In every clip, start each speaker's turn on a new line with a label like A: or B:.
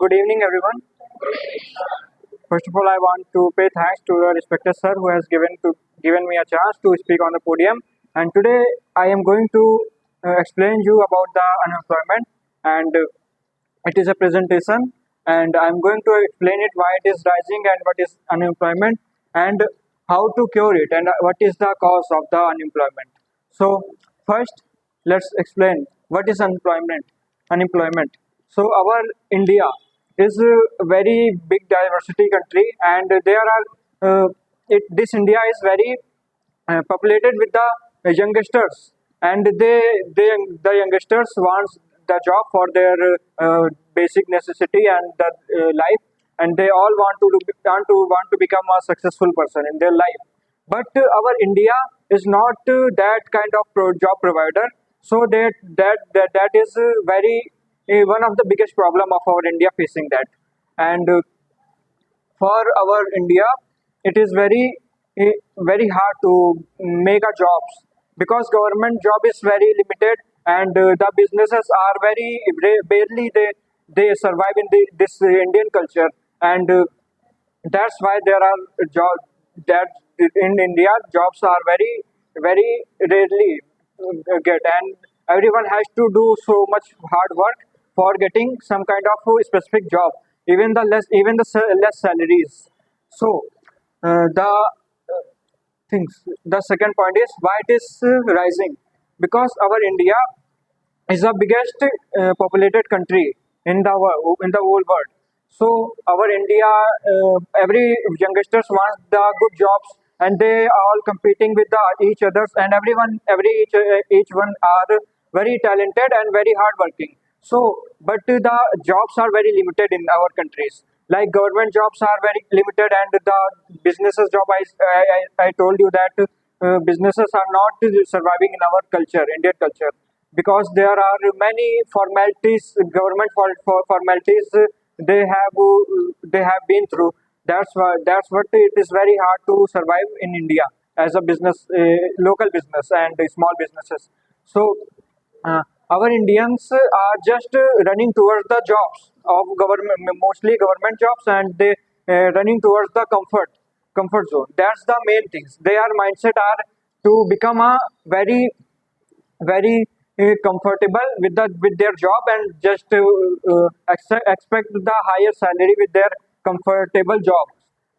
A: Good evening, everyone. First of all, I want to pay thanks to the respected sir who has given me a chance to speak on the podium. And today, I am going to explain you about the unemployment, and it is a presentation. And I'm going to explain it why it is rising and what is unemployment and how to cure it and what is the cause of the unemployment. So, first, let's explain what is unemployment. Unemployment. So, our India is a very big diversity country, and there are this India is very populated with the youngsters, and the youngsters wants the job for their basic necessity and the life, and they all want to become a successful person in their life. But our India is not that kind of job provider, so that is very one of the biggest problem of our India facing that. And for our India, it is very hard to make a jobs because government job is very limited, and the businesses are very barely they survive in this Indian culture, and that's why there are jobs that in India jobs are very rarely get, and everyone has to do so much hard work for getting some kind of specific job, even the less salaries. So the things. The second point is why it is rising, because our India is the biggest populated country in the whole world. So our India, every youngsters wants the good jobs, and they are all competing with each others, and each one are very talented and very hardworking. So, but the jobs are very limited in our countries. Like government jobs are very limited, and the businesses job. I told you that businesses are not surviving in our culture, Indian culture, because there are many formalities, government formalities they have been through. That's what it is very hard to survive in India as a business, local business and small businesses. So our Indians are just running towards the jobs of government, mostly government jobs, and they running towards the comfort zone. That's the main things. Their mindset are to become a very comfortable with their job, and just expect the higher salary with their comfortable jobs.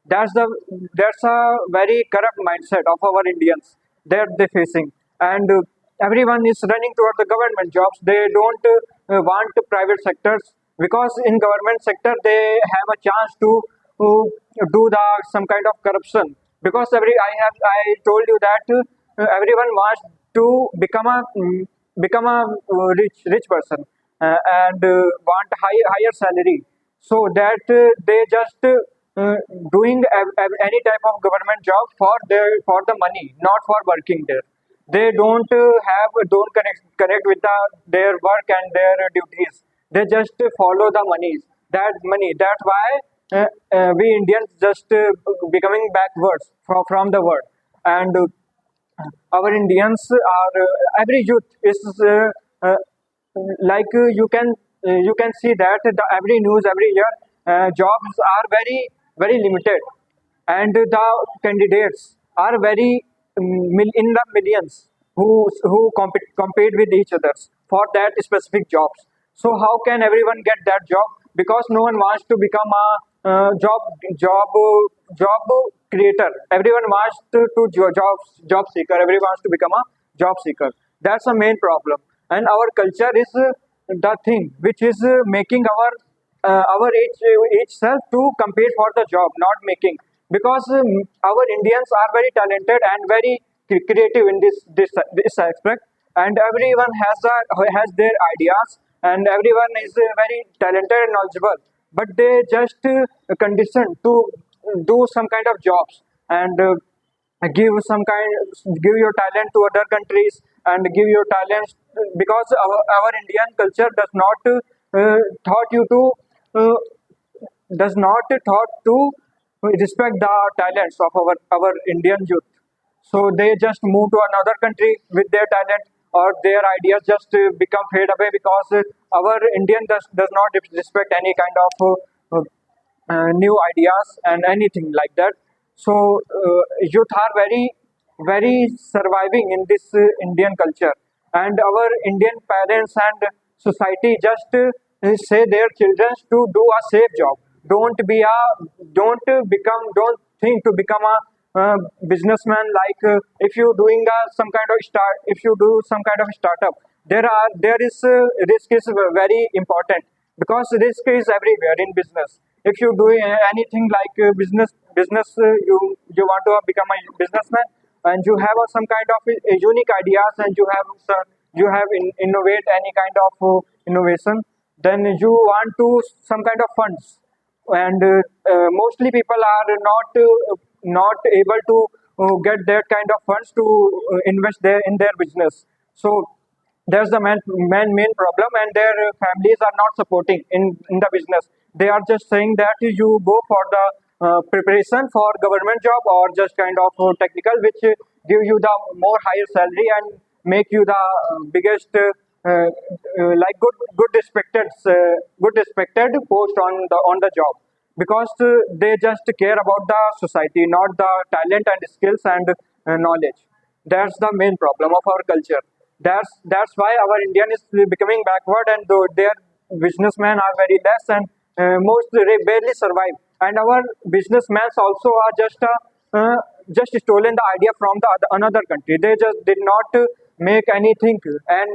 A: That's a very corrupt mindset of our Indians that they facing, and everyone is running toward the government jobs. They don't want private sectors, because in government sector they have a chance to do the some kind of corruption, because I told you that everyone wants to become a rich person, and want higher salary, so that they just doing any type of government job for the money, not for working there. They don't connect with their work and their duties. They just follow the money. That's why we Indians just becoming backwards from the world. And our Indians are every youth is like you can see that every news every year, jobs are very limited, and the candidates are in the millions who compete with each others for that specific jobs. So how can everyone get that job? Because no one wants to become a job creator. Everyone wants job seeker. Everyone wants to become a job seeker. That's the main problem. And our culture is the thing which is making our each self to compete for the job, not making, because our Indians are very talented and very creative in this aspect, and everyone has their ideas, and everyone is very talented and knowledgeable, but they just conditioned to do some kind of jobs, and give your talent to other countries, and give your talents, because our Indian culture taught you to uh, does not taught to respect the talents of our Indian youth. So they just move to another country with their talent, or their ideas just become fade away because our Indian does not respect any kind of new ideas and anything like that. So youth are very surviving in this Indian culture, and our Indian parents and society just say their children to do a safe job. Don't think to become a businessman. Like if you doing some kind of start, if you do some kind of startup, there is risk is very important, because risk is everywhere in business. If you do anything like business, you want to become a businessman, and you have some kind of unique ideas, and you have innovate any kind of innovation, then you want to some kind of funds, and mostly people are not able to get that kind of funds to invest there in their business. So that's the main problem, and their families are not supporting in the business. They are just saying that you go for the preparation for government job, or just kind of technical, which give you the more higher salary and make you the biggest like good respected post on the job, because they just care about the society, not the talent and skills and knowledge. That's the main problem of our culture. That's why our Indian is becoming backward, and their businessmen are very less, and most they barely survive. And our businessmen also are just stolen the idea from the another country. They just did not make anything and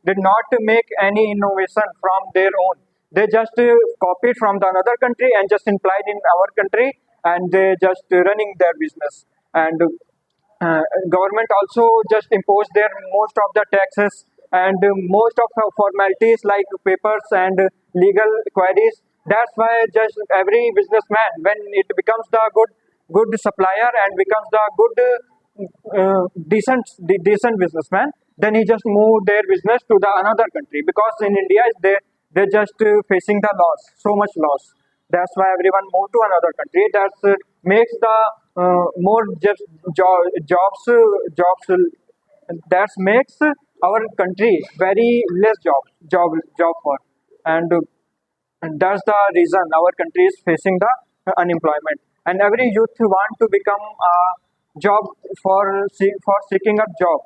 A: did not make any innovation from their own. They just copied from the another country and just implied in our country, and they just running their business. And government also just impose their most of the taxes, and most of the formalities like papers and legal queries. That's why just every businessman, when it becomes the good supplier and becomes the good decent businessman, then he just move their business to the another country, because in India they just facing the loss, so much loss. That's why everyone move to another country. That makes the more jobs that makes our country very less job for, and and that's the reason our country is facing the unemployment. And every youth want to become a job for seeking a job,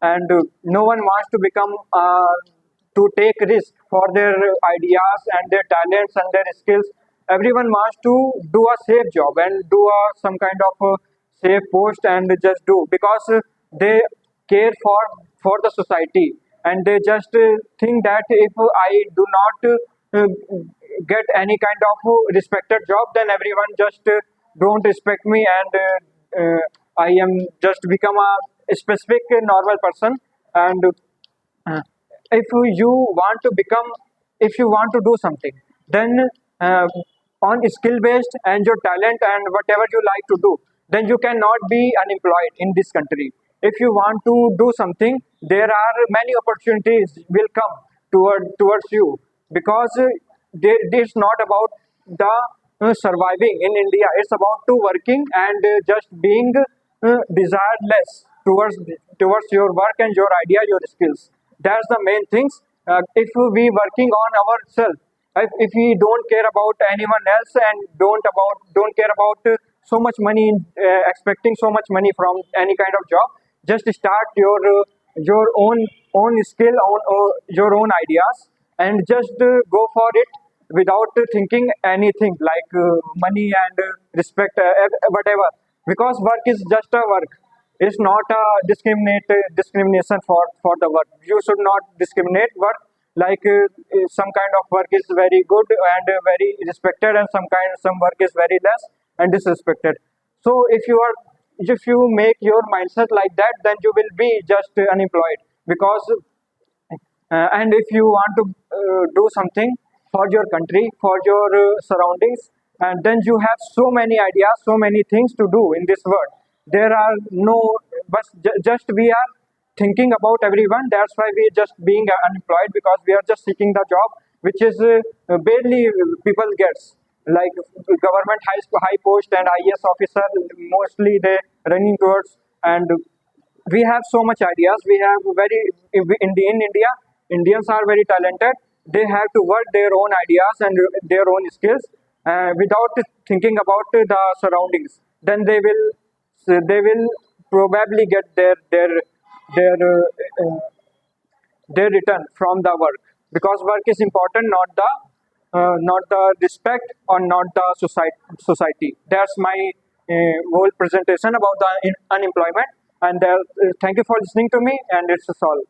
A: and no one wants to become to take risk for their ideas and their talents and their skills. Everyone wants to do a safe job and do some kind of safe post, and just do because they care for the society, and they just think that if I do not get any kind of respected job, then everyone just don't respect me, and I am just become a specific normal person. And uh, if you want to become, if you want to do something, then uh, on skill based and your talent and whatever you like to do, then you cannot be unemployed in this country. If you want to do something, there are many opportunities will come towards you, because it's not about the surviving in India. It's about to working and just being desireless towards your work and your idea, your skills. That's the main things. If we working on ourselves, if we don't care about anyone else, and don't care about so much money, expecting so much money from any kind of job, just start your own skill, your own ideas, and just go for it without thinking anything like money and respect, whatever, because work is just a work. It's not a discrimination for the work. You should not discriminate work. Like some kind of work is very good and very respected, and some work is very less and disrespected. So if you make your mindset like that, then you will be just unemployed, because and if you want to do something for your country, for your surroundings, and then you have so many ideas, so many things to do in this world. There are no, but just we are thinking about everyone. That's why we just being unemployed, because we are just seeking the job which is barely people gets. Like government high post and IAS officer, mostly they running towards, and we have so much ideas. We have very in India, Indians are very talented. They have to work their own ideas and their own skills without thinking about the surroundings. Then they will probably get their they return from the work, because work is important, not the respect or not the society. That's my whole presentation about the unemployment. And thank you for listening to me, and it's all.